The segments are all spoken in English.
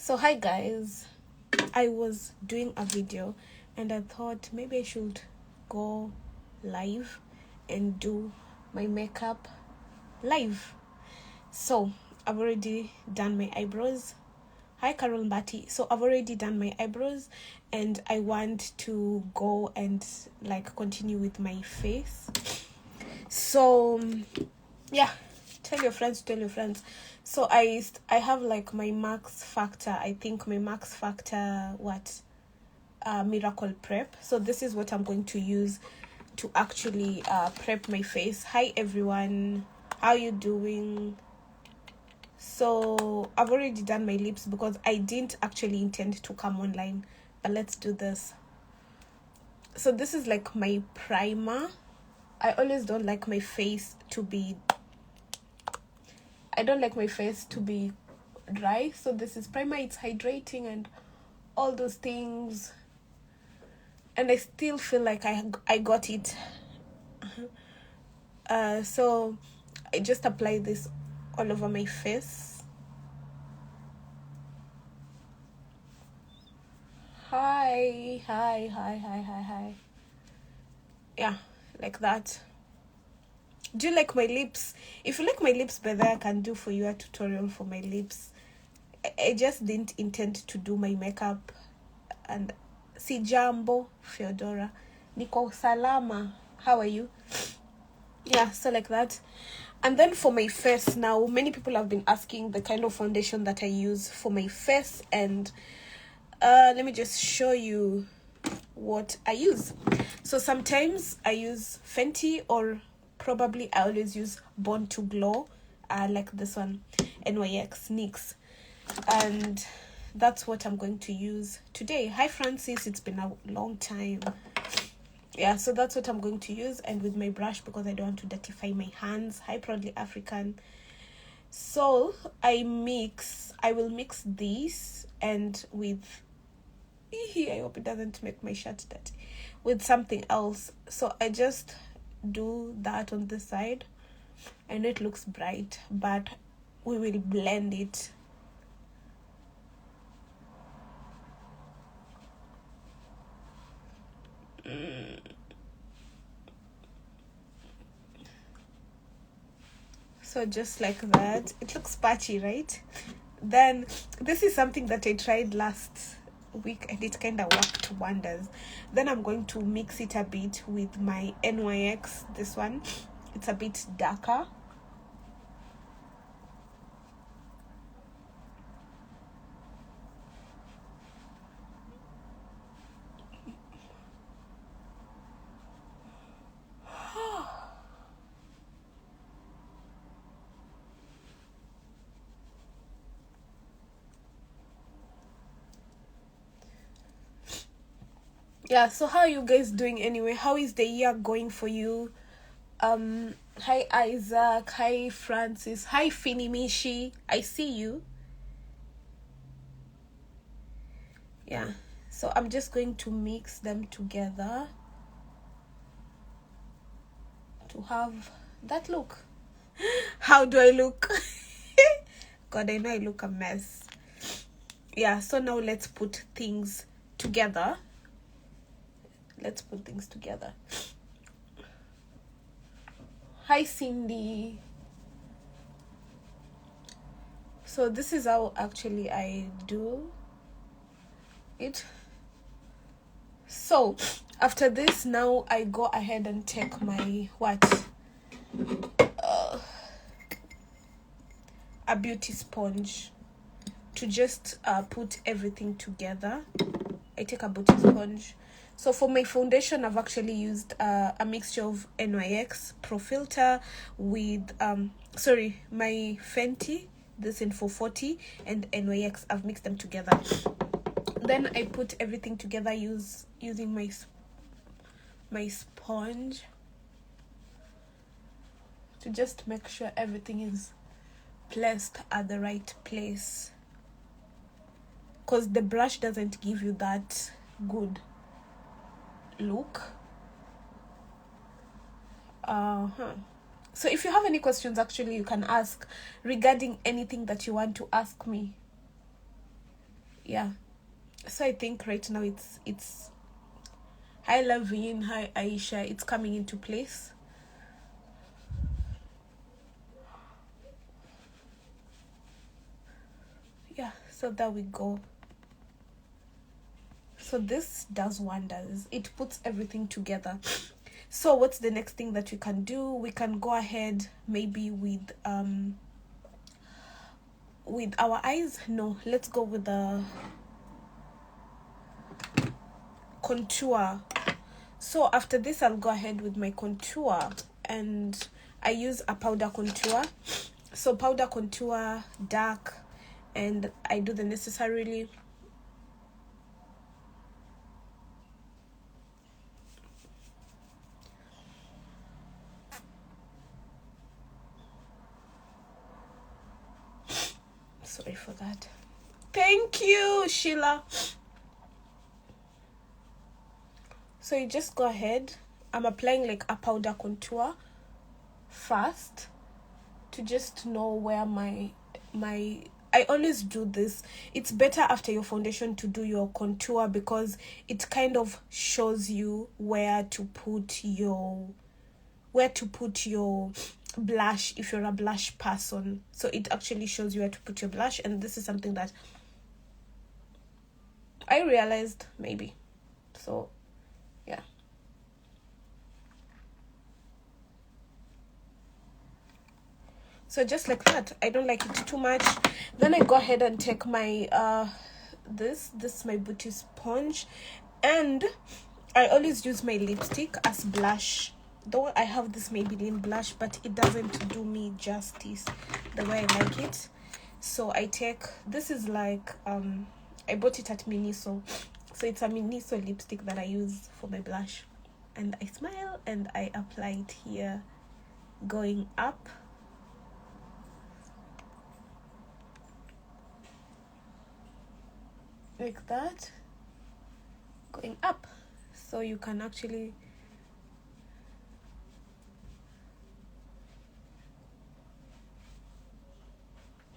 So hi guys, I was doing a video and I thought maybe I should go live and do my makeup live. So I've already done my eyebrows. Hi Carol Mbati. So I've already done my eyebrows and I want to go and continue with my face. So yeah, tell your friends. So I have my max factor. I think my max factor miracle prep. So this is what I'm going to use to actually prep my face. Hi everyone, how you doing? So I've already done my lips because I didn't actually intend to come online, but let's do this. So this is my primer. I always don't like my face to be dry, so this is primer. It's hydrating and all those things, and I still feel like I got it. So I just apply this all over my face. Hi. Yeah, like that. Do you like my lips? If you like my lips better, I can do for you a tutorial for my lips. I just didn't intend to do my makeup. And si jambo, Feodora. Niko salama. How are you? Yeah, so like that. And then for my face now, many people have been asking the kind of foundation that I use for my face, and let me just show you what I use. So sometimes I use Fenty, or probably I always use Born to Glow, like this one, NYX NYX, and that's what I'm going to use today. Hi Francis, it's been a long time. Yeah, so that's what I'm going to use, and with my brush because I don't want to dirtify my hands. Hi Proudly African. So I will mix this and with I hope it doesn't make my shirt dirty, with something else. So I just do that on this side. I know it looks bright, but we will blend it. So just like that. It looks patchy, right? Then this is something that I tried last week and it kind of worked wonders. Then I'm going to mix it a bit with my NYX. This one, it's a bit darker. Yeah, so how are you guys doing anyway? How is the year going for you? Hi Isaac, hi Francis, hi Finimishi, I see you. Yeah, so I'm just going to mix them together to have that look. How do I look? God, I know I look a mess. Yeah, so now let's put things together. Hi Cindy. So this is how actually I do it. So after this, now I go ahead and take my a beauty sponge to just put everything together. I take a beauty sponge. So for my foundation, I've actually used a mixture of NYX Pro Filter with my Fenty, this in 440, and NYX. I've mixed them together. Then I put everything together using my sponge to just make sure everything is placed at the right place, because the brush doesn't give you that good look. So if you have any questions, actually you can ask regarding anything that you want to ask me. yeah, so I think right now it's hi Lavine, hi Aisha, it's coming into place. Yeah, so there we go. So this does wonders. It puts everything together. So what's the next thing that we can do? We can go ahead maybe with our eyes. No, let's go with the contour. So after this, I'll go ahead with my contour, and I use a powder contour. So powder contour, dark, and I do the necessarily. Sorry for that. Thank you, Sheila. So you just go ahead. I'm applying like a powder contour first to just know where my I always do this. It's better after your foundation to do your contour because it kind of shows you where to put your blush if you're a blush person. So it actually shows you where to put your blush, and this is something that I realized maybe. So yeah. So just like that. I don't like it too much. Then I go ahead and take my this is my beauty sponge, and I always use my lipstick as blush. Though I have this Maybelline blush, but it doesn't do me justice the way I like it. So I take, this is like I bought it at Miniso. So it's a Miniso lipstick that I use for my blush, and I smile and I apply it here, going up. Like that, going up, so you can actually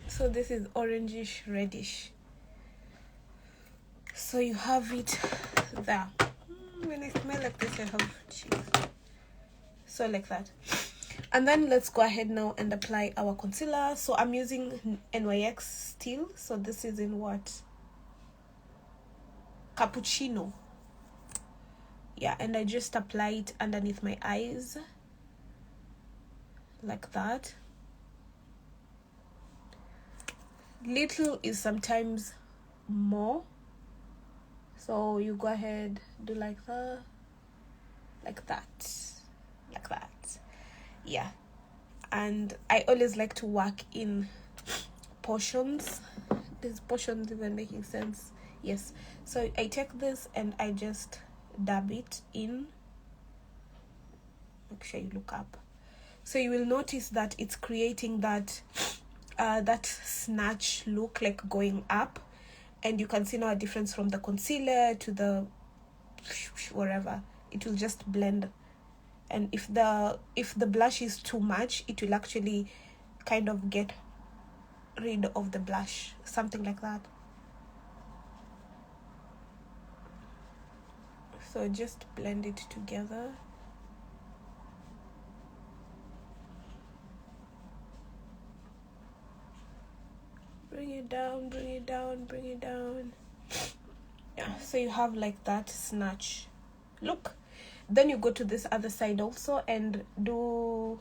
so this is orangish reddish, so you have it there. When I smell like this I have cheeks. So like that, and then let's go ahead now and apply our concealer. So I'm using NYX still, so this is in what, cappuccino. Yeah, and I just apply it underneath my eyes like that. Little is sometimes more, so you go ahead, do like that, like that, like that. Yeah, and I always like to work in portions. These portions even making sense? Yes. So I take this and I just dab it in. Make sure you look up. So you will notice that it's creating that that snatch look, like going up, and you can see now a difference from the concealer to the wherever. It will just blend, and if the blush is too much, it will actually kind of get rid of the blush, something like that. So just blend it together. Bring it down, bring it down, bring it down. Yeah, so you have like that snatch look. Then you go to this other side also and do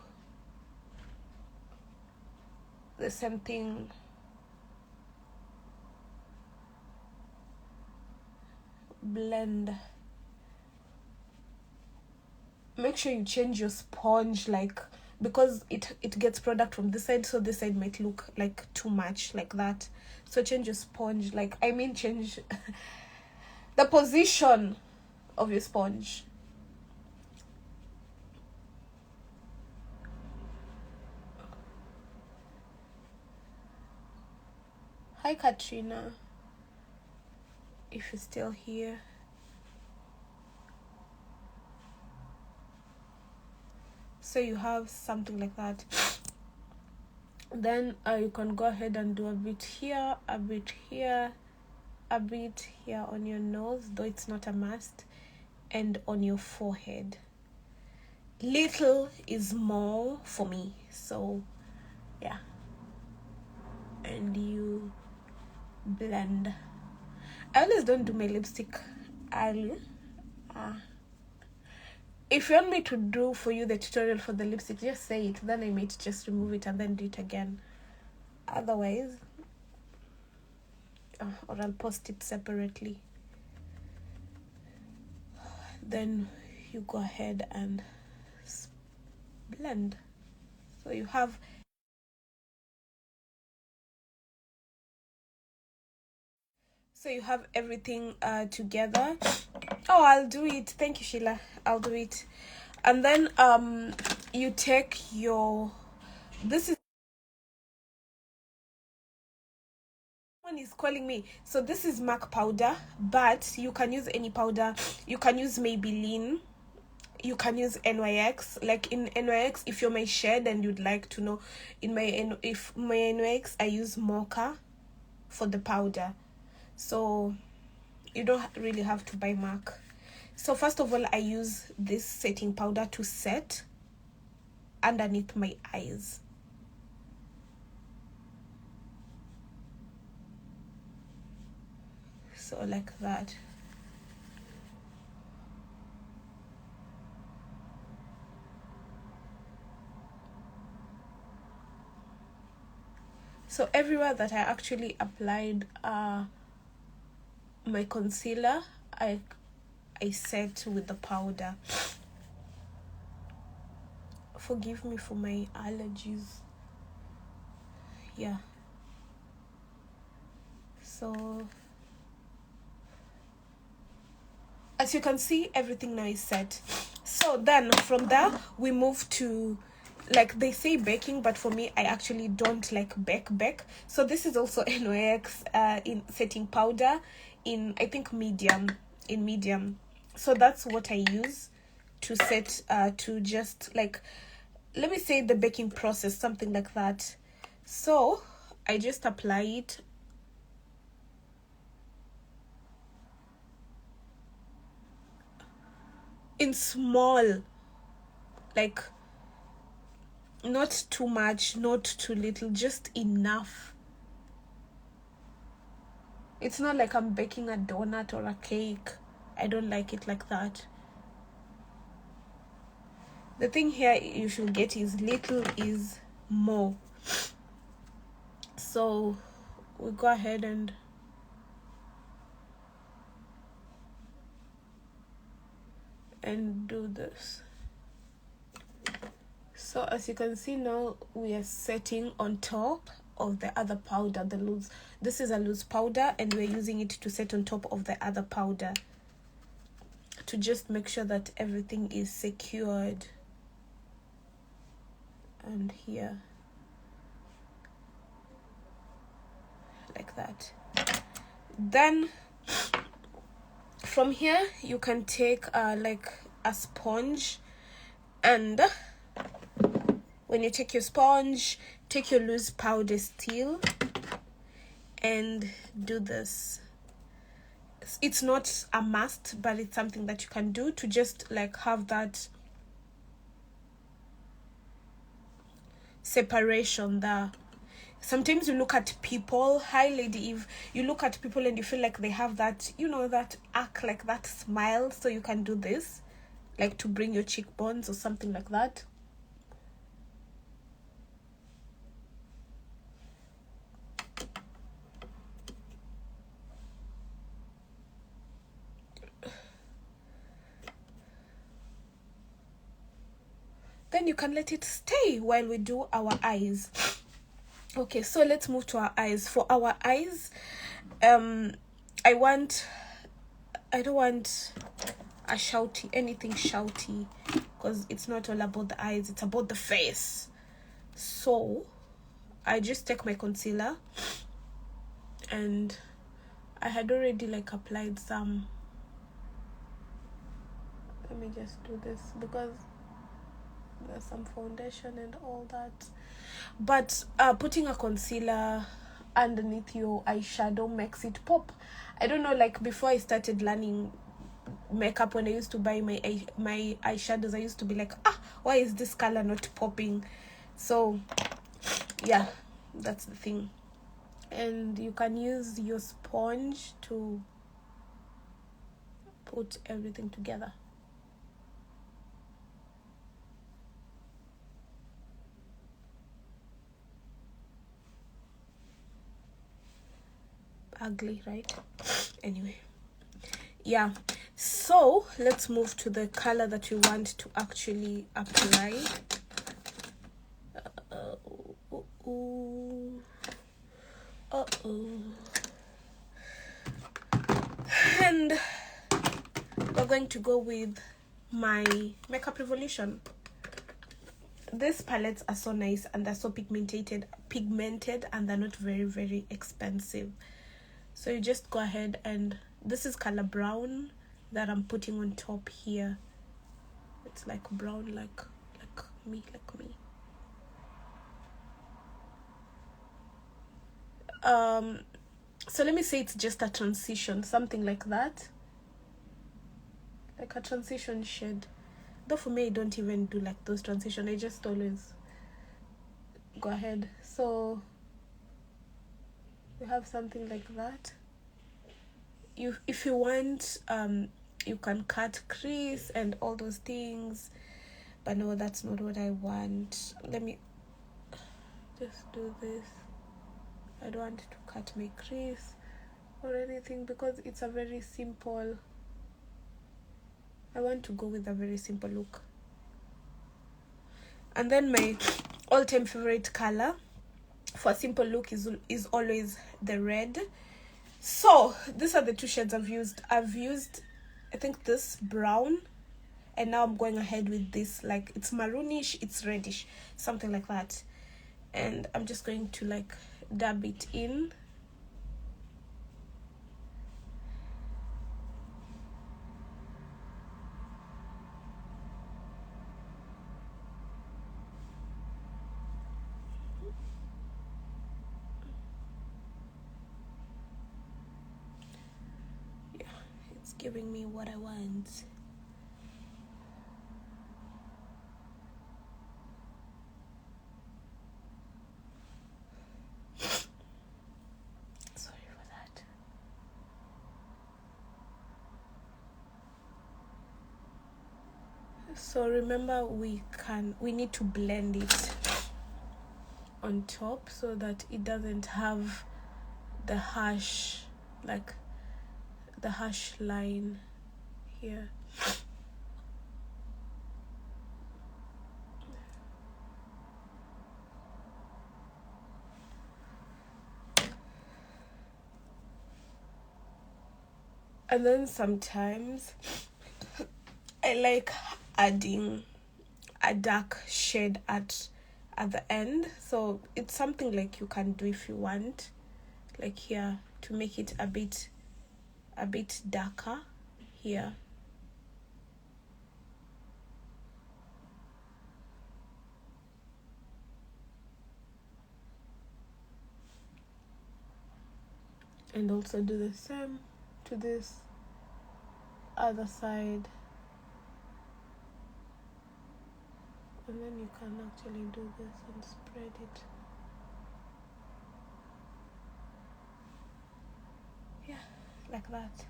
the same thing. Blend. Make sure you change your sponge, like, because it gets product from this side, so this side might look like too much like that. So change your sponge, like, I mean change the position of your sponge. Hi Katrina, if you're still here. So you have something like that. Then you can go ahead and do a bit here, a bit here, a bit here on your nose, though it's not a must, and on your forehead. Little is more for me, so yeah. And you blend. I always don't do my lipstick early. If you want me to do for you the tutorial for the lipstick, just say it, then I might just remove it and then do it again. Otherwise, or I'll post it separately. Then you go ahead and blend. So you have everything together. Oh, I'll do it. Thank you, Sheila. I'll do it. And then you take your, this is, someone is calling me. So this is MAC powder, but you can use any powder. You can use Maybelline. You can use NYX. Like in NYX, if you're my shade and you'd like to know, if my NYX, I use Mocha for the powder. So you don't really have to buy MAC. So first of all, I use this setting powder to set underneath my eyes. So like that. So everywhere that I actually applied my concealer, I set with the powder. Forgive me for my allergies. Yeah. So as you can see, everything now is set. So then from there we move to, like they say baking, but for me I actually don't like bake. So this is also NYX in setting powder in, I think, medium. So that's what I use to set to just, like, let me say the baking process, something like that. So I just apply it in small, like not too much, not too little, just enough. It's not like I'm baking a donut or a cake. I don't like it like that. The thing here you should get is little is more. So we go ahead and do this. So as you can see now, we are setting on top of the other powder, the loose. This is a loose powder and we're using it to set on top of the other powder to just make sure that everything is secured. And here, like that. Then from here you can take like a sponge, and when you take your sponge, take your loose powder still and do this. It's not a must, but it's something that you can do to just like have that separation there. Sometimes you look at people, hi Lady Eve, you look at people and you feel like they have that, you know, that arc, like that smile. So you can do this, like to bring your cheekbones or something like that. Then you can let it stay while we do our eyes. Okay, so let's move to our eyes. For our eyes, I don't want a shouty, anything shouty, because it's not all about the eyes, it's about the face. So I just take my concealer, and I had already like applied some. Let me just do this because there's some foundation and all that. But putting a concealer underneath your eyeshadow makes it pop. I don't know, like before I started learning makeup, when I used to buy my eyeshadows, I used to be like, why is this color not popping? So yeah, that's the thing. And you can use your sponge to put everything together. Ugly, right? Anyway, yeah, so let's move to the color that we want to actually apply. And we're going to go with my Makeup Revolution. These palettes are so nice, and they're so pigmented, and they're not very, very expensive. So you just go ahead, and this is color brown that I'm putting on top here. It's like brown, like me. So let me say it's just a transition, something like that, like a transition shade. Though for me, I don't even do like those transition. I just always go ahead. So we have something like that. If you want, you can cut crease and all those things, but no, that's not what I want. Let me just do this. I don't want to cut my crease or anything because it's a very simple. I want to go with a very simple look. And then my all-time favorite color for a simple look is always the red. So these are the two shades I've used. I think this brown, and now I'm going ahead with this, like it's maroonish, it's reddish, something like that. And I'm just going to like dab it in. Yeah, it's giving me what I want. So remember, we need to blend it on top so that it doesn't have the harsh, like the harsh line here. And then sometimes I like adding a dark shade at the end. So it's something like you can do if you want, like here, to make it a bit darker here. And also do the same to this other side. And then you can actually do this and spread it. Yeah, like that.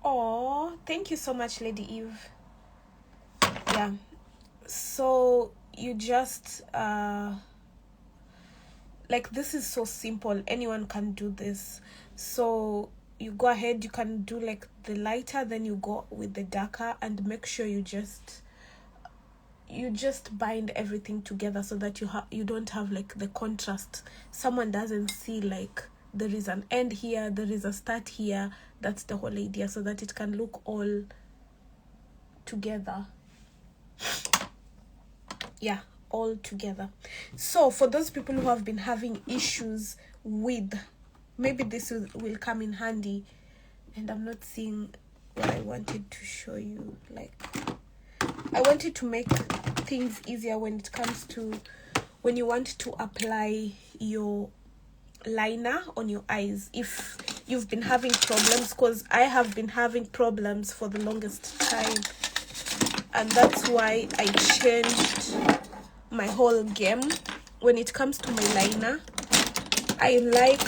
Oh, thank you so much, Lady Eve. Yeah, so you just like, this is so simple, anyone can do this. So you go ahead, you can do like the lighter, then you go with the darker, and make sure you just bind everything together so that you don't have like the contrast. Someone doesn't see like there is an end here, there is a start here. That's the whole idea, so that it can look all together. Yeah, all together. So for those people who have been having issues with, maybe this will come in handy. And I'm not seeing what I wanted to show you. Like, I wanted to make things easier when it comes to when you want to apply your liner on your eyes, if you've been having problems, because I have been having problems for the longest time, and that's why I changed my whole game when it comes to my liner. I like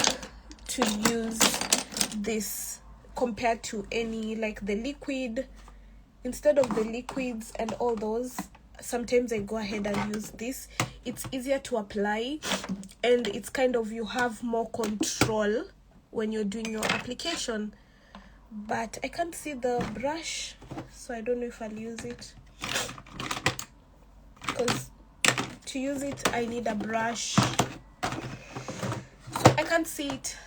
to use this compared to any, like the liquid. Instead of the liquids and all those, sometimes I go ahead and use this. It's easier to apply, and it's kind of, you have more control when you're doing your application. But I can't see the brush, so I don't know if I'll use it, because to use it I need a brush, so I can't see it.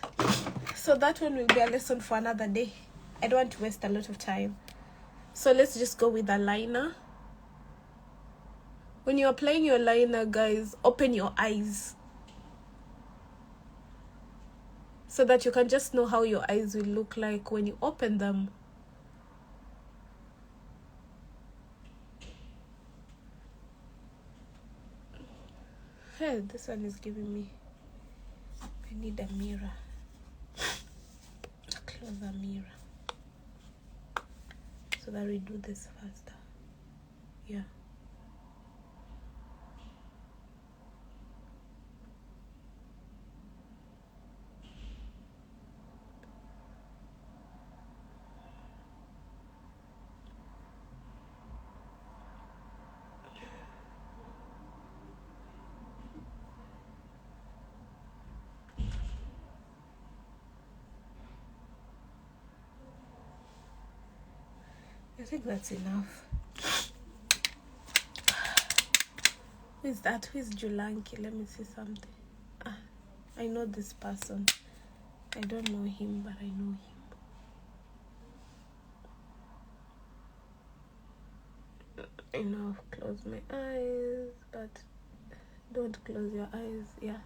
So that one will be a lesson for another day. I don't want to waste a lot of time. So let's just go with a liner. When you're applying your liner, guys, open your eyes so that you can just know how your eyes will look like when you open them. Hey, this one is giving me, I need a mirror, a closer mirror, so that we do this faster. Yeah. I think that's enough. Who is that? Who is Julanki? Let me see something. I know this person. I don't know him, but I know him. I know I've closed my eyes, but don't close your eyes. Yeah.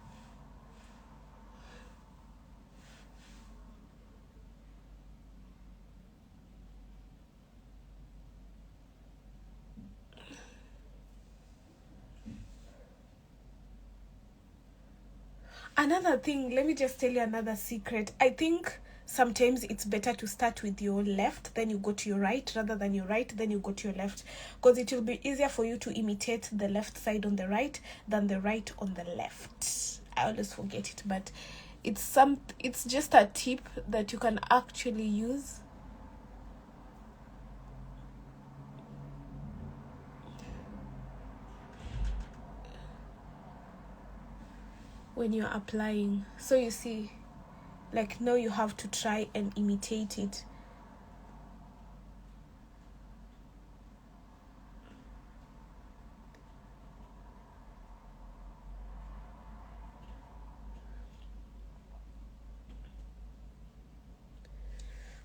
Another thing, let me just tell you another secret. I think sometimes it's better to start with your left, then you go to your right, rather than your right, then you go to your left, because it will be easier for you to imitate the left side on the right than the right on the left. I always forget it, but it's just a tip that you can actually use. When you're applying, so you see, like now you have to try and imitate it.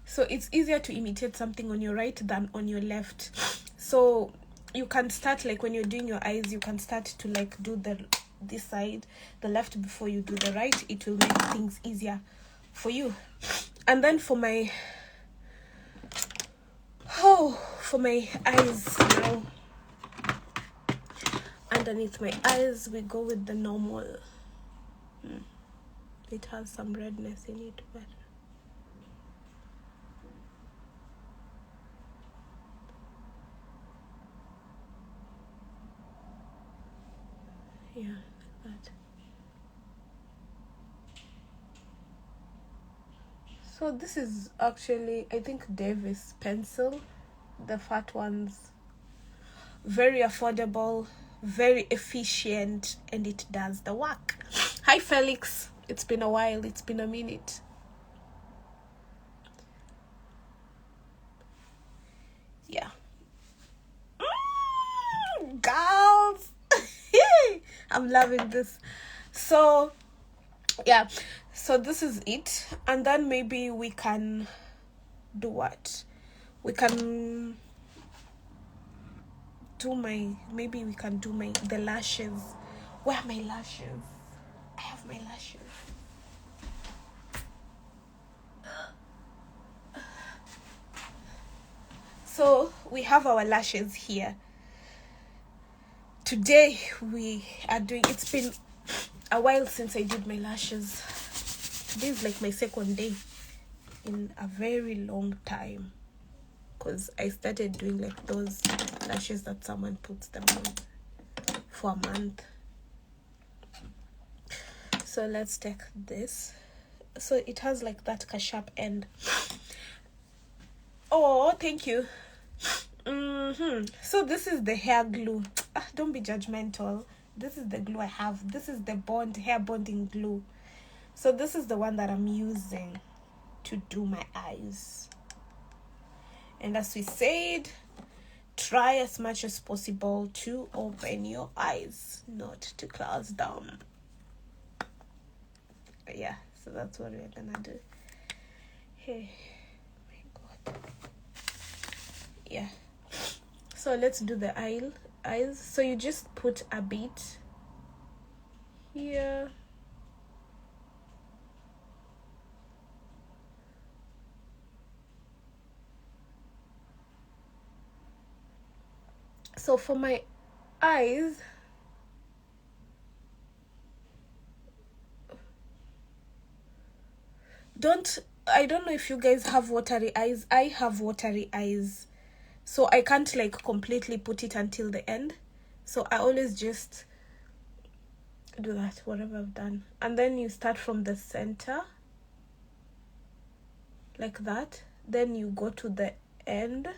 So it's easier to imitate something on your right than on your left. So you can start, like when you're doing your eyes, you can start to like do this side, the left, before you do the right. It will make things easier for you. And then for my eyes now, underneath my eyes, we go with the normal. It has some redness in it, but yeah, like that. So this is actually, I think, Davis pencil, the fat ones. Very affordable, very efficient, and it does the work. Hi Felix, it's been a while, it's been a minute. Yeah. Girls. I'm loving this. So yeah, so this is it. And then maybe we can do what? We can do the lashes. Where are my lashes? I have my lashes. So we have our lashes here. Today we are doing, it's been a while since I did my lashes. Today is like my second day in a very long time, because I started doing like those lashes that someone puts them on for a month. So let's take this. So it has like that sharp end. Oh, thank you. So this is the hair glue. Don't be judgmental. This is the glue I have. This is the hair bonding glue. So this is the one that I'm using to do my eyes. And as we said, try as much as possible to open your eyes, not to close them. Yeah, so that's what we're gonna do. Hey, my God. Yeah. So let's do the eyes. So you just put a bit here. So for my eyes, I don't know if you guys have watery eyes. I have watery eyes, so I can't like completely put it until the end. So I always just do that, whatever I've done. And then you start from the center, like that. Then you go to the end,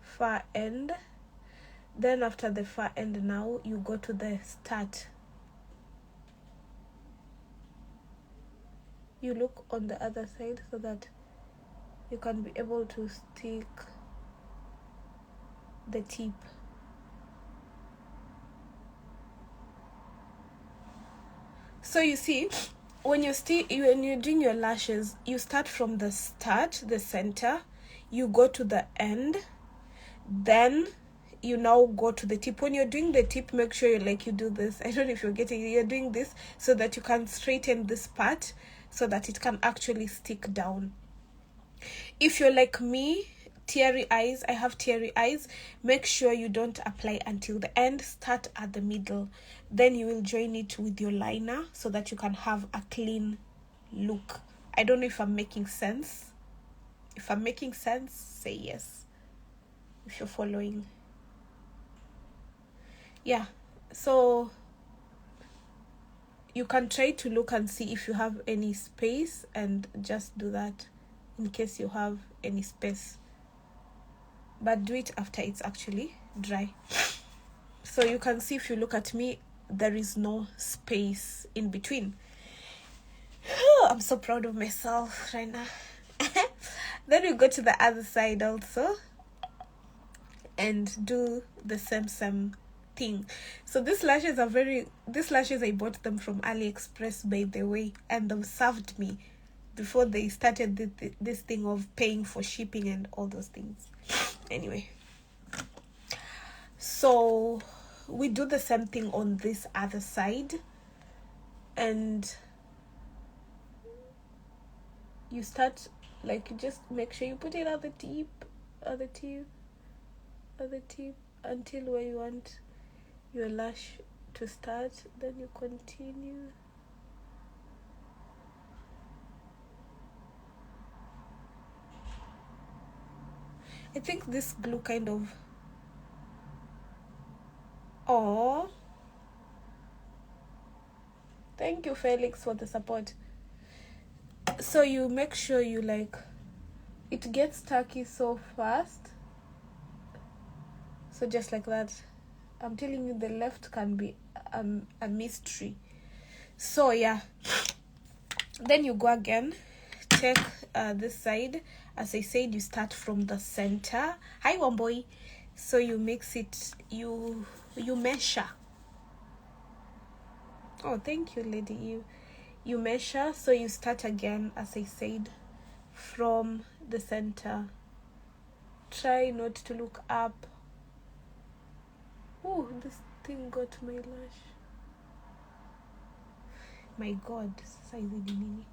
far end. Then after the far end, now you go to the start. You look on the other side so that you can be able to stick the tip. So you see, when you're doing your lashes, you start from the start, the center, you go to the end, then you now go to the tip. When you're doing the tip, make sure you do this. I don't know if you're doing this so that you can straighten this part so that it can actually stick down. If you're like me, I have teary eyes, make sure you don't apply until the end. Start at the middle, then you will join it with your liner so that you can have a clean look. I don't know if I'm making sense. If I'm making sense, say yes if you're following. Yeah, so you can try to look and see if you have any space, and just do that in case you have any space, but do it after it's actually dry. So you can see, if you look at me, there is no space in between. I'm so proud of myself right now. Then we go to the other side also and do the same thing. So these lashes I bought them from AliExpress, by the way, and they served me before they started this thing of paying for shipping and all those things. Anyway, so we do the same thing on this other side, and you start, you just make sure you put it at the tip until where you want your lash to start. Then you continue. I think this glue kind of... Oh, thank you, Felix, for the support. So you make sure you it gets tacky so fast. So just like that. I'm telling you, the left can be a mystery. So yeah, then you go again, take this side. As I said, you start from the center. Hi, one boy. So you mix it, you measure. Oh, thank you, lady. You measure. So you start again, as I said, from the center. Try not to look up. Oh, this thing got my lash. My God, size nini.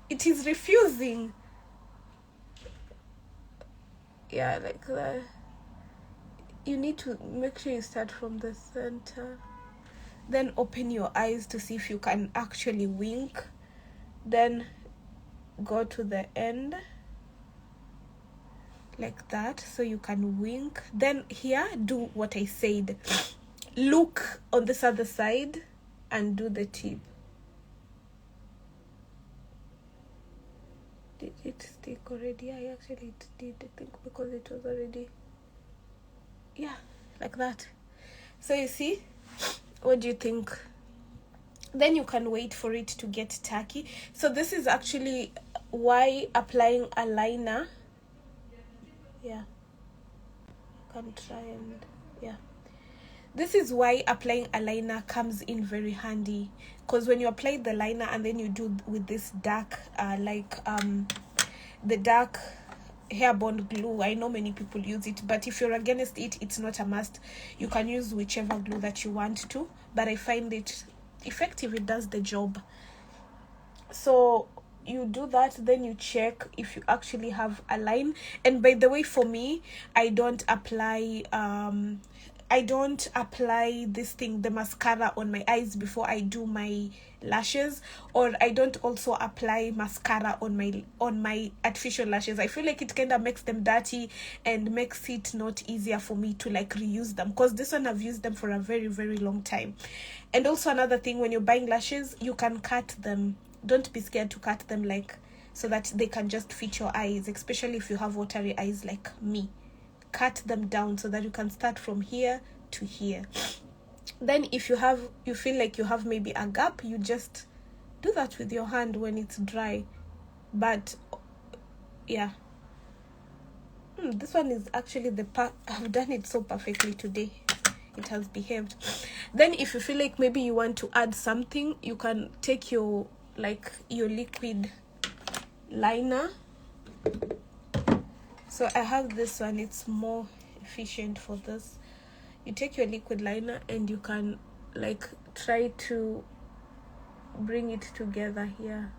It is refusing. Yeah, like that. You need to make sure you start from the center, then open your eyes to see if you can actually wink, then go to the end like that so you can wink. Then here, do what I said, look on this other side and do the tip. Did it stick already? I actually did, I think, because it was already, yeah, like that. So you see, what do you think? Then you can wait for it to get tacky. So this is actually why applying a liner, yeah, you can try and, yeah, this is why applying a liner comes in very handy, because when you apply the liner and then you do with this dark the dark hair bond glue, I know many people use it, but if you're against it, it's not a must. You can use whichever glue that you want to, but I find it effective. It does the job. So you do that, then you check if you actually have a line. And by the way, for me, I don't apply this thing, the mascara, on my eyes before I do my lashes, or I don't also apply mascara on my artificial lashes. I feel like it kind of makes them dirty and makes it not easier for me to like reuse them, because this one I've used them for a very, very long time. And also another thing, when you're buying lashes, you can cut them. Don't be scared to cut them, like, so that they can just fit your eyes, especially if you have watery eyes like me. Cut them down so that you can start from here to here. Then if you feel like you have maybe a gap, you just do that with your hand when it's dry. But yeah, this one is actually I've done it so perfectly today. It has behaved. Then if you feel like maybe you want to add something, you can take your liquid liner. So I have this one, it's more efficient for this. You take your liquid liner and you can like try to bring it together here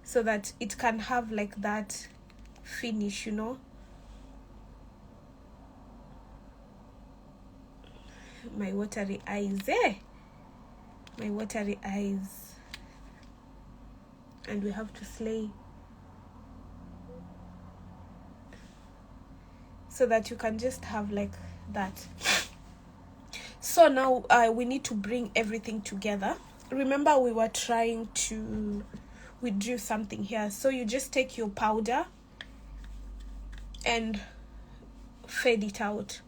so that it can have like that finish, you know. My watery eyes, my watery eyes. And we have to slay so that you can just have like that. So now we need to bring everything together. Remember, we were trying to do something here. So you just take your powder and fade it out.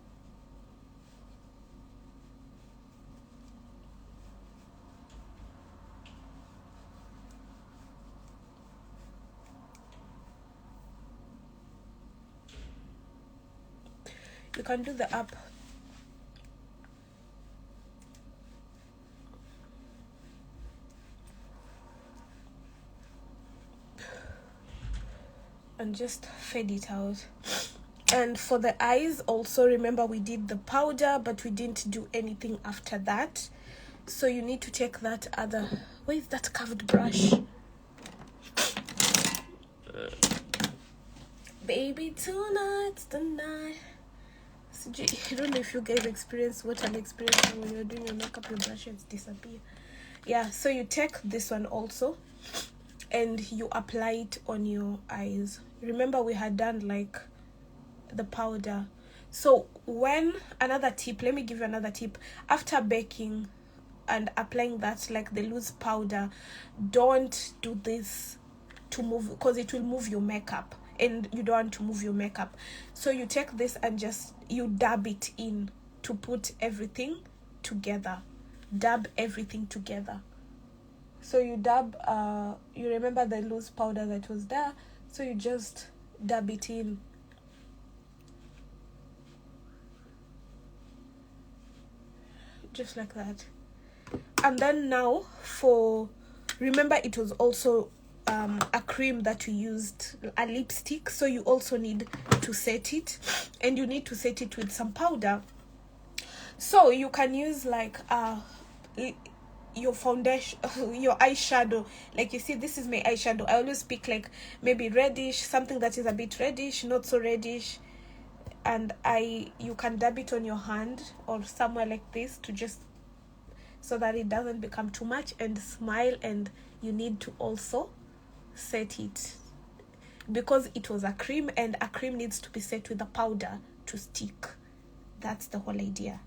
You can do the up. And just fade it out. And for the eyes also, remember we did the powder, but we didn't do anything after that. So you need to take that other, where is that curved brush? Baby, tonight's the night. I don't know if you guys experience what I'm experiencing when you're doing your makeup, your brushes disappear. Yeah, so you take this one also and you apply it on your eyes. Remember, we had done like the powder. So another tip, let me give you another tip. After baking and applying that, like the loose powder, don't do this to move, because it will move your makeup and you don't want to move your makeup. So you take this and just you dab it in to put everything together. Dab everything together. So you dab, you remember the loose powder that was there, so you just dab it in. Just like that. And then now remember it was also a cream that we used, a lipstick, so you also need to set it, and you need to set it with some powder. So you can use like your foundation, your eyeshadow. Like, you see, this is my eyeshadow. I always pick like maybe reddish, something that is a bit reddish, not so reddish, and you can dab it on your hand or somewhere like this to just, so that it doesn't become too much, and smile. And you need to also set it, because it was a cream, and a cream needs to be set with a powder to stick. That's the whole idea.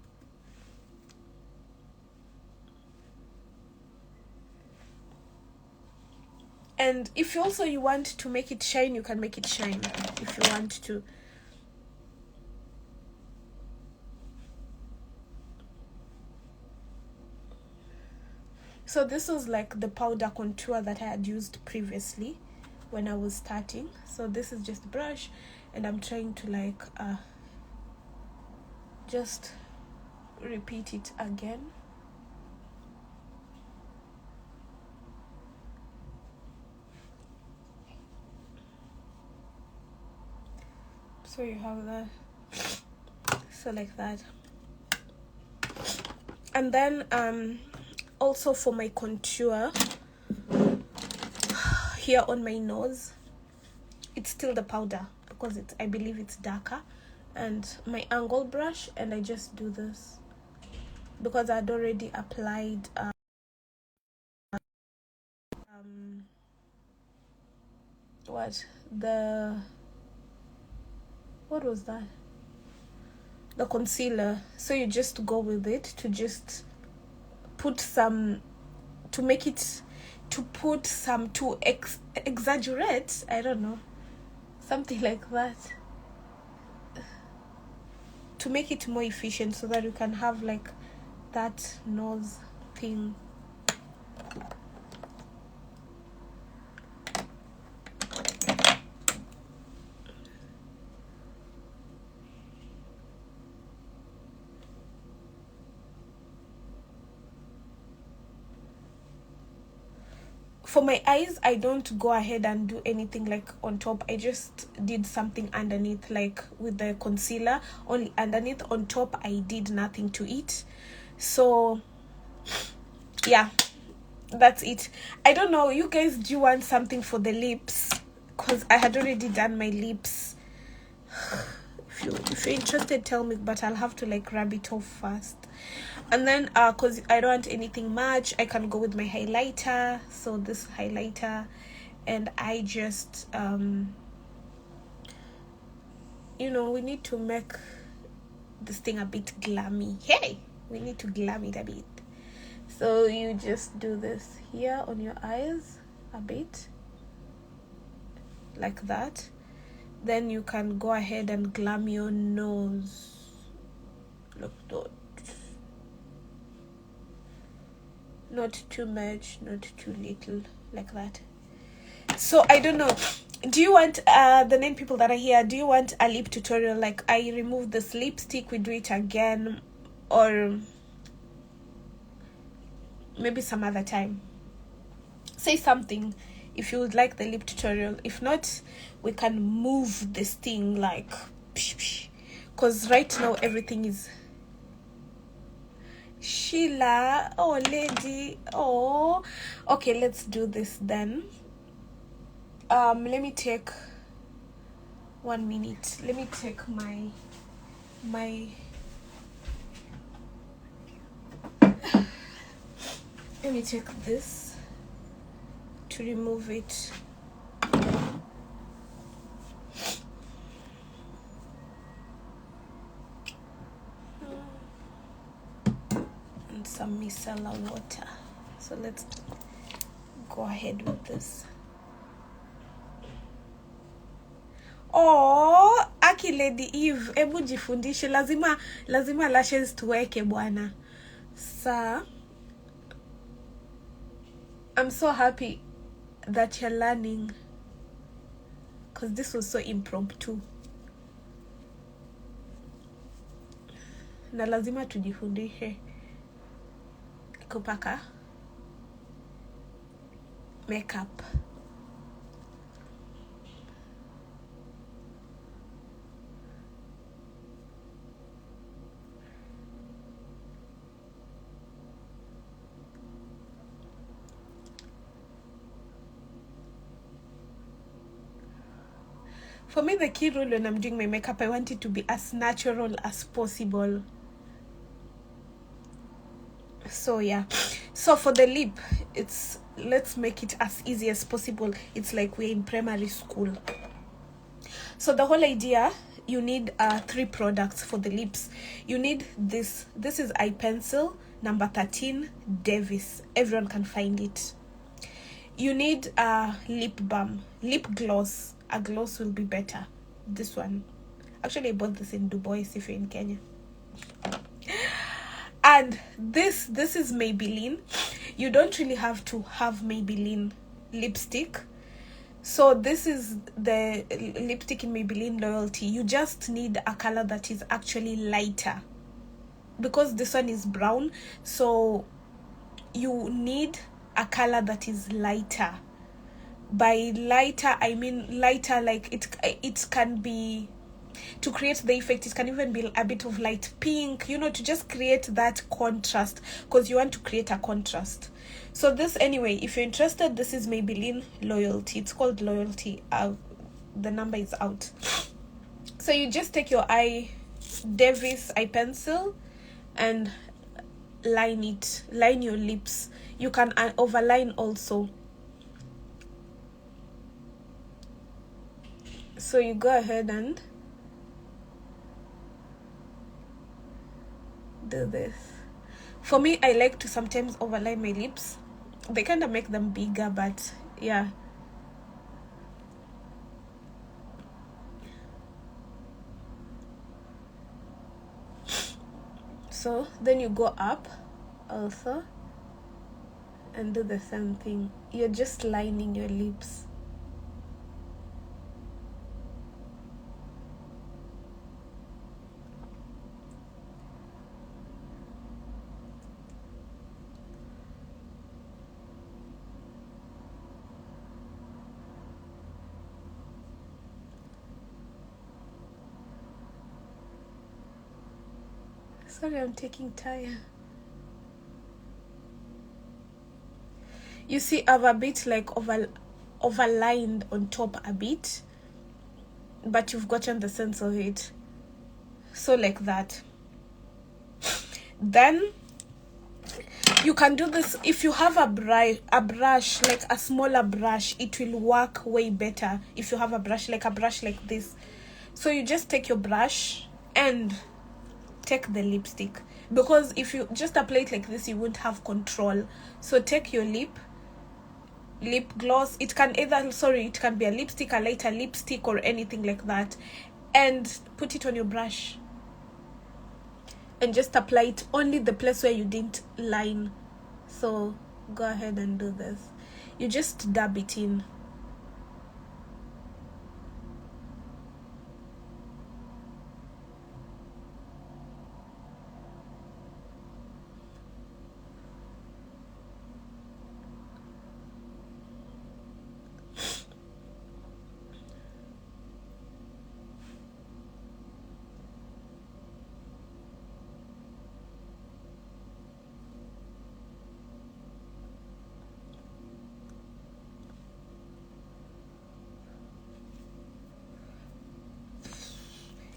And if also you want to make it shine, you can make it shine if you want to. So this was like the powder contour that I had used previously when I was starting. So this is just brush, and I'm trying to like just repeat it again. So you have that, so like that. And then also for my contour here on my nose, it's still the powder, because I believe it's darker, and my angle brush, and I just do this because I'd already applied what was that, the concealer. So you just go with it to just put some, to make it, to put some, to exaggerate, I don't know, something like that, to make it more efficient, so that you can have like that nose thing. For my eyes, I don't go ahead and do anything like on top. I just did something underneath, like with the concealer, only underneath. On top, I did nothing to it. So yeah, that's it. I don't know, you guys, do you want something for the lips? Because I had already done my lips. If you're interested, tell me, but I'll have to like rub it off first. And then because I don't want anything much, I can go with my highlighter. So this highlighter, and I just you know, we need to make this thing a bit glammy. Hey, we need to glam it a bit. So you just do this here on your eyes a bit like that. Then you can go ahead and glam your nose. Look, not too much, not too little, like that. So I don't know, do you want the 9 people that are here, do you want a lip tutorial, like I remove this lipstick, we do it again, or maybe some other time? Say something if you would like the lip tutorial. If not, we can move this thing like, because right now everything is Sheila. Oh lady, oh okay, let's do this then. Let me take 1 minute. Let me take my let me take this to remove it. And some micellar water. So let's go ahead with this. Oh, aki Lady Eve, ebu jifundishe, lazima lashes tuweke bwana. Sa, I'm so happy that you're learning, because this was so impromptu. Na lazima tujifundishe kupaka makeup. For me, the key rule when I'm doing my makeup, I want it to be as natural as possible. So yeah, so for the lip, let's make it as easy as possible. It's like we're in primary school. So the whole idea, you need 3 products for the lips. You need this is eye pencil number 13 Davis. Everyone can find it. You need lip balm, lip gloss. A gloss will be better. This one, actually I bought this in Dubai if you're in Kenya. And this is Maybelline. You don't really have to have Maybelline lipstick. So this is the lipstick in Maybelline Loyalty. You just need a color that is actually lighter, because this one is brown, so you need a color that is lighter. By lighter, I mean lighter, like it can be, to create the effect, it can even be a bit of light pink, you know, to just create that contrast, because you want to create a contrast. So this, anyway, if you're interested, this is Maybelline Loyalty. It's called Loyalty. The number is out. So you just take your Davis eye pencil and line your lips. You can overline also. So you go ahead and do this. For me, I like to sometimes overline my lips. They kind of make them bigger, but yeah. So then you go up also and do the same thing. You're just lining your lips. Sorry, I'm taking time. You see, I've a bit like overlined on top a bit, but you've gotten the sense of it. So like that. Then you can do this if you have a brush, like a smaller brush. It will work way better if you have a brush like this. So you just take your brush and take the lipstick, because if you just apply it like this, you won't have control. So take your lip gloss. It can be a lipstick, a lighter lipstick, or anything like that, and put it on your brush and just apply it only the place where you didn't line. So go ahead and do this. You just dab it in.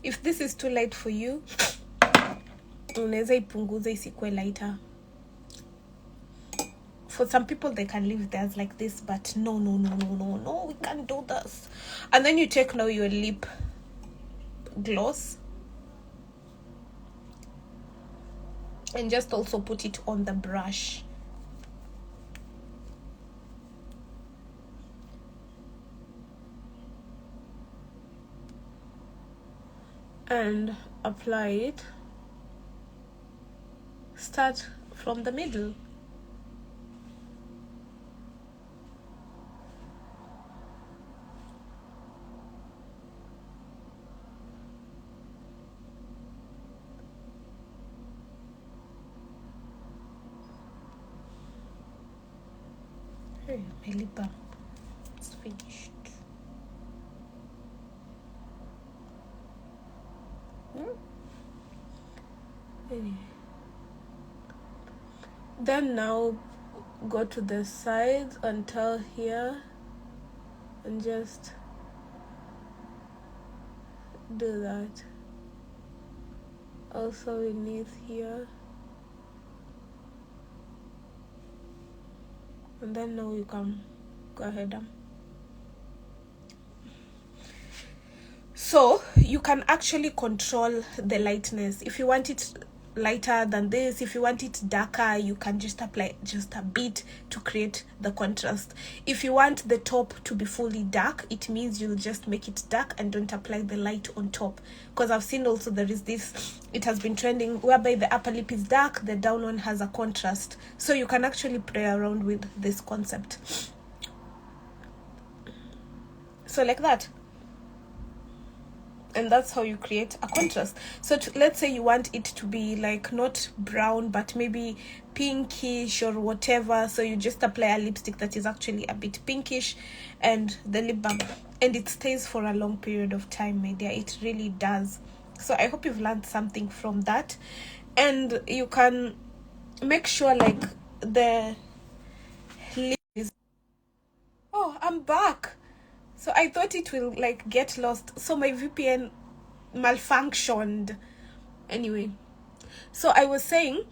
If this is too light for you, unaweza ipunguza isikuwe lighter. For some people, they can leave theirs like this, but no, we can't do this. And then you take now your lip gloss and just also put it on the brush. And apply it. Start from the middle. Hey, my lip balm. It's finished. Anyway. Then now go to the sides until here and just do that. Also beneath here. And then now you can go ahead. So you can actually control the lightness. If you want it lighter than this, if you want it darker, you can just apply just a bit to create the contrast. If you want the top to be fully dark, it means you'll just make it dark and don't apply the light on top. Because I've seen also there is this, it has been trending whereby the upper lip is dark, the down one has a contrast. So you can actually play around with this concept. So like that. And that's how you create a contrast. So let's say you want it to be like not brown but maybe pinkish or whatever, so you just apply a lipstick that is actually a bit pinkish and the lip balm, and it stays for a long period of time, my dear. It really does. So I hope you've learned something from that, and you can make sure like the lip is... Oh, I'm back. So I thought it will like get lost. So my VPN malfunctioned. Anyway, so I was saying,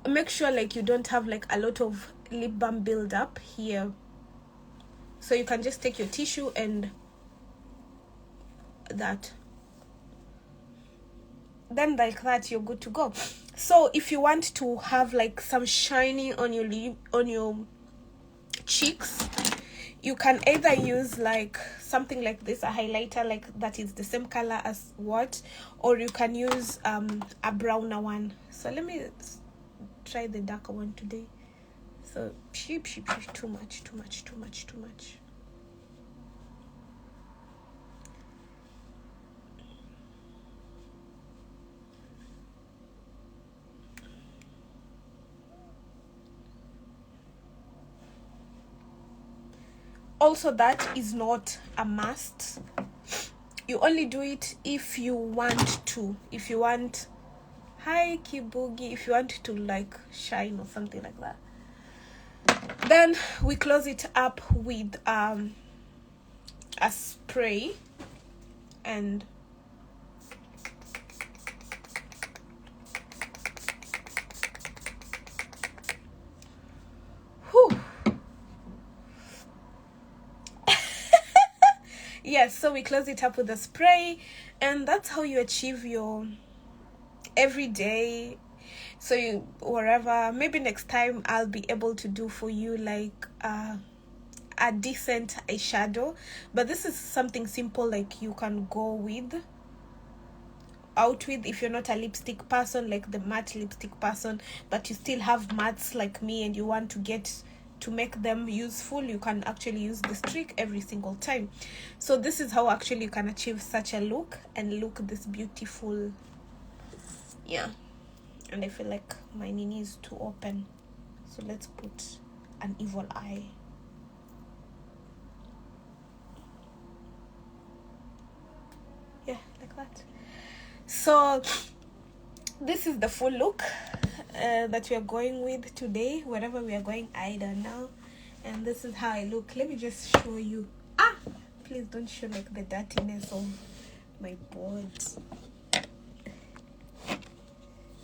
make sure like you don't have like a lot of lip balm build up here. So you can just take your tissue and that. Then like that, you're good to go. So if you want to have like some shiny on your lip, on your cheeks, you can either use like something like this, a highlighter like that is the same color as what, or you can use a browner one. So let me try the darker one today. So sheep, too much. Also, that is not a must. You only do it if you want to. If you want, hi Kibugi, if you want to like shine or something like that. Then we close it up with a spray, and yes, so we close it up with a spray, and that's how you achieve your everyday. So you, wherever, maybe next time I'll be able to do for you like a decent eyeshadow, but this is something simple like you can go out with if you're not a lipstick person, like the matte lipstick person, but you still have mattes like me and you want to make them useful. You can actually use this trick every single time. So this is how actually you can achieve such a look and look this beautiful. Yeah, and I feel like my nini is too open, so let's put an evil eye. Yeah, like that. So this is the full look that we are going with today. Wherever we are going, I don't know. And this is how I look. Let me just show you. Please don't show like the dirtiness of my board.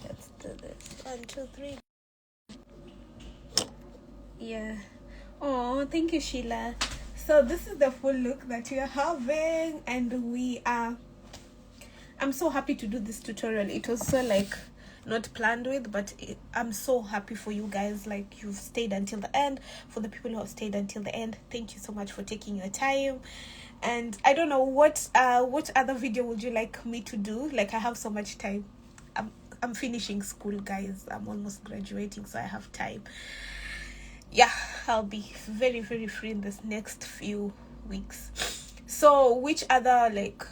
Let's do this. 1, 2, 3. Yeah. Oh, thank you, Sheila. So this is the full look that we are having, and I'm so happy to do this tutorial. It was so like not planned with, but I'm so happy for you guys. Like, you've stayed until the end. For the people who have stayed until the end, thank you so much for taking your time. And I don't know what other video would you like me to do. Like, I have so much time. I'm finishing school, guys. I'm almost graduating, so I have time. Yeah, I'll be very, very free in this next few weeks. So which other like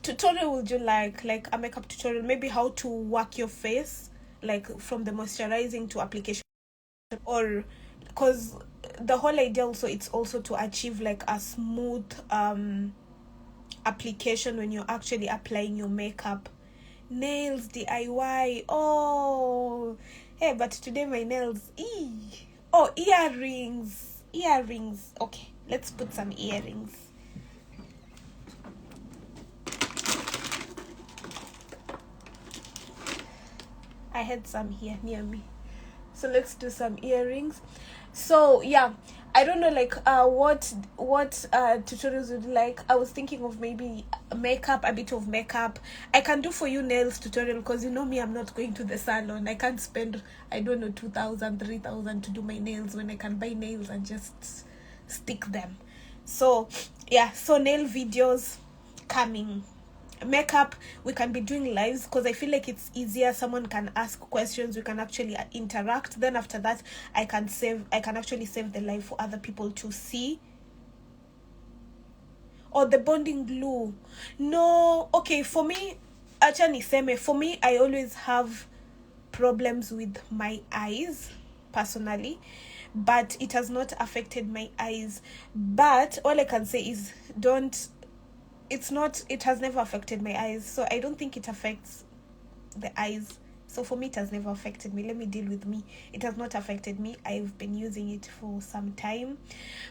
tutorial would you like a makeup tutorial? Maybe how to work your face, like from the moisturizing to application, or because the whole idea also, it's also to achieve like a smooth application when you're actually applying your makeup. Nails DIY. Oh, hey, but today my nails. Oh, earrings. Okay, let's put some earrings. I had some here near me. So let's do some earrings. So yeah, I don't know like what tutorials would like. I was thinking of maybe makeup, a bit of makeup. I can do for you nails tutorial, because you know me, I'm not going to the salon. I can't spend, I don't know, 2,000 3,000 to do my nails when I can buy nails and just stick them. So yeah, so nail videos coming. Makeup, we can be doing lives, because I feel like it's easier. Someone can ask questions, we can actually interact. Then after that, I can actually save the live for other people to see. Or the bonding glue, no, okay, for me, acha niseme, for me, I always have problems with my eyes personally, but it has not affected my eyes. But all I can say is, it has never affected my eyes, so I don't think it affects the eyes. So for me, it has never affected me. Let me deal with me. It has not affected me. I've been using it for some time.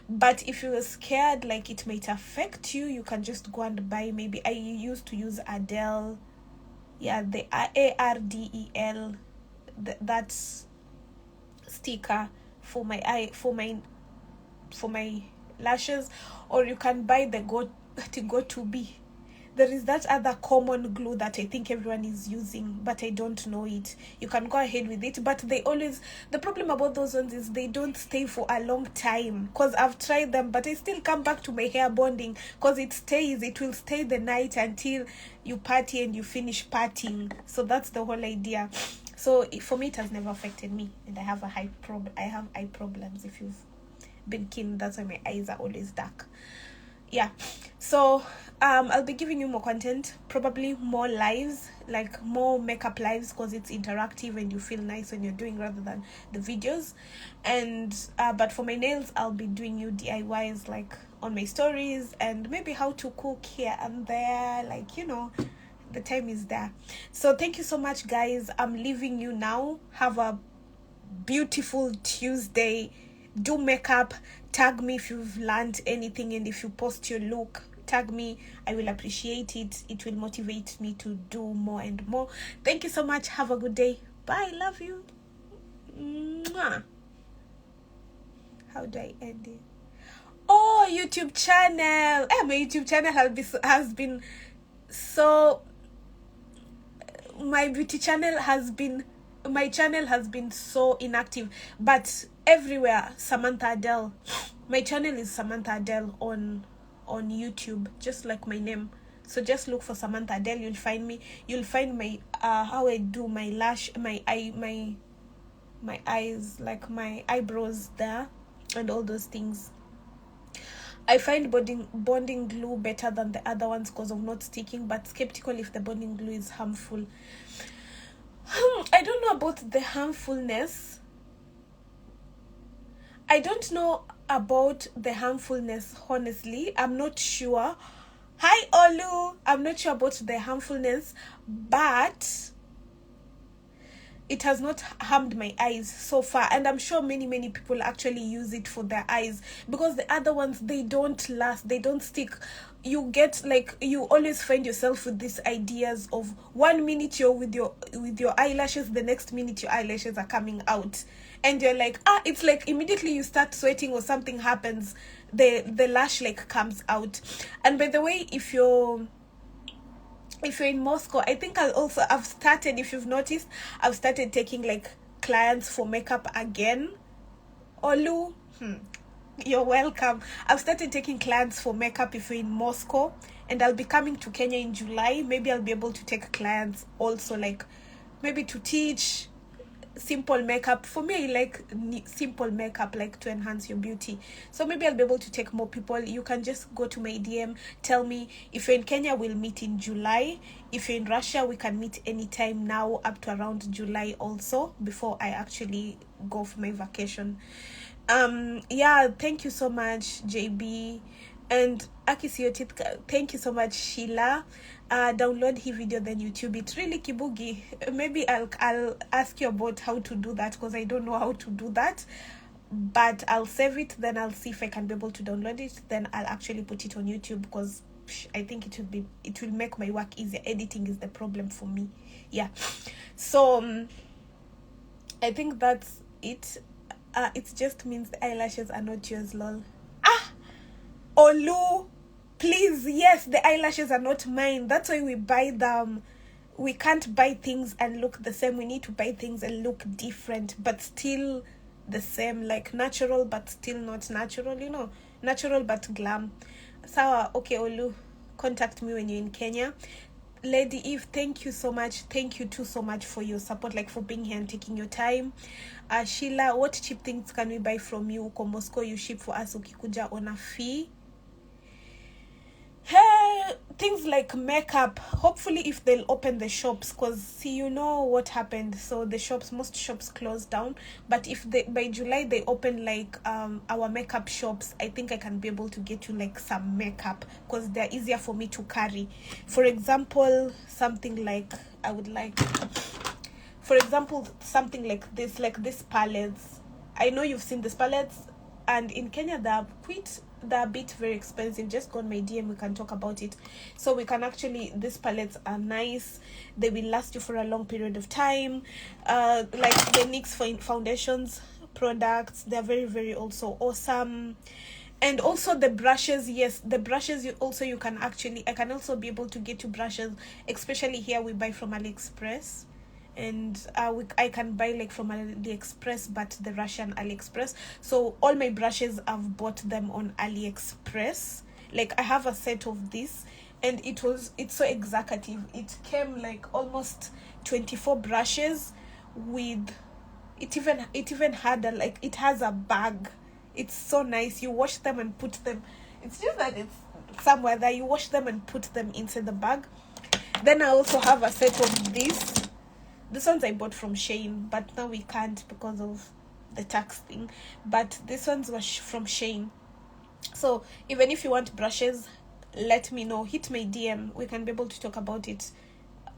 But if you're scared like it might affect you, you can just go and buy, maybe, I used to use Adele, yeah, the ARDEL, that sticker for my eye, for my lashes. Or you can buy the Go2B. There is that other common glue that I think everyone is using, but I don't know it. You can go ahead with it, but the problem about those ones is they don't stay for a long time, because I've tried them, but I still come back to my hair bonding, because it will stay the night until you party and you finish partying. So that's the whole idea. So for me, it has never affected me, and I have eye problems. If you've been keen, that's why my eyes are always dark. Yeah, so I'll be giving you more content, probably more lives, like more makeup lives, because it's interactive and you feel nice when you're doing, rather than the videos. And but for my nails, I'll be doing you DIYs, like on my stories, and maybe how to cook here and there, like, you know, the time is there. So thank you so much, guys. I'm leaving you now. Have a beautiful Tuesday. Do makeup. Tag me if you've learned anything, and if you post your look, tag me. I will appreciate it. It will motivate me to do more and more. Thank you so much. Have a good day. Bye. Love you. Mwah. How do I end it? Oh, YouTube channel. My YouTube channel has been so, my channel has been so inactive, but everywhere Samantha Adele. My channel is Samantha Adele on YouTube, just like my name. So just look for Samantha Adele. You'll find me. You'll find my how I do my lash, my eyes, like my eyebrows there, and all those things. I find bonding glue better than the other ones because of not sticking, but skeptical if the bonding glue is harmful. I don't know about the harmfulness. Honestly. I'm not sure. Hi, Olu. I'm not sure about the harmfulness, but it has not harmed my eyes so far, and I'm sure many people actually use it for their eyes, because the other ones, they don't last, they don't stick. You get, like, you always find yourself with these ideas of 1 minute you're with your eyelashes, the next minute your eyelashes are coming out, and you're like, it's like immediately you start sweating or something happens, the lash like comes out. And by the way, if you're in Moscow, I think I've started, if you've noticed, I've started taking like clients for makeup again. Olu, you're welcome. I've started taking clients for makeup if you're in Moscow, and I'll be coming to Kenya in July. Maybe I'll be able to take clients also, like maybe to teach simple makeup. For me, I like simple makeup, like to enhance your beauty. So maybe I'll be able to take more people. You can just go to my DM, tell me. If you're in Kenya, we'll meet in July. If you're in Russia, we can meet anytime now up to around July also, before I actually go for my vacation. Yeah, thank you so much, JB and Akisiotith. Thank you so much, Sheila. Download his video, then YouTube it. Really kibugi. Maybe I'll ask you about how to do that, because I don't know how to do that, but I'll save it, then I'll see if I can be able to download it, then I'll actually put it on YouTube, because I think it will make my work easier. Editing is the problem for me. Yeah, so I think that's it. It just means the eyelashes are not yours, lol. Olu, please, yes, the eyelashes are not mine. That's why we buy them. We can't buy things and look the same. We need to buy things and look different, but still the same, like natural, but still not natural, natural, but glam. Sawa, okay, Olu, contact me when you're in Kenya. Lady Eve, thank you so much. Thank you too so much for your support, like for being here and taking your time. Sheila, what cheap things can we buy from you? Uko Moscow, you ship for us ukikuja on a fee. Hey, things like makeup, hopefully if they'll open the shops, because see, you know what happened, so the shops, most shops closed down, but if they by July they open like our makeup shops, I think I can be able to get you like some makeup, because they're easier for me to carry. For example, something like I would like, for example, something like this palettes. I know you've seen these palettes, and in Kenya they're a bit very expensive. Just go on my DM, we can talk about it. So we can actually, these palettes are nice, they will last you for a long period of time. Like the NYX foundations products, they're very, very also awesome. And also the brushes, yes, the brushes you can actually, I can also be able to get you brushes, especially here we buy from AliExpress. And I can buy like from AliExpress, but the Russian AliExpress. So all my brushes, I've bought them on AliExpress. Like I have a set of this, and it's so executive. It came like almost 24 brushes with it even had like it has a bag. It's so nice. You wash them and put them. It's just that it's somewhere that you wash them and put them inside the bag. Then I also have a set of this. This ones I bought from Shein, but now we can't because of the tax thing. But this ones was from Shein. So even if you want brushes, let me know. Hit my DM. We can be able to talk about it.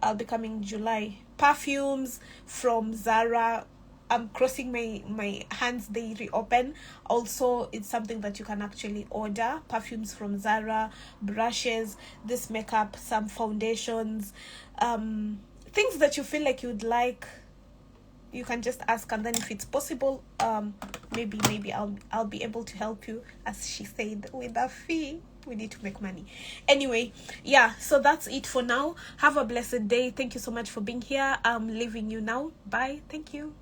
I'll be coming July. Perfumes from Zara. I'm crossing my hands they reopen. Also, it's something that you can actually order. Perfumes from Zara, brushes, this makeup, some foundations, things that you feel like you'd like, you can just ask, and then if it's possible, maybe I'll be able to help you, as she said, with a fee. We need to make money. Anyway, yeah, so that's it for now. Have a blessed day. Thank you so much for being here. I'm leaving you now. Bye. Thank you.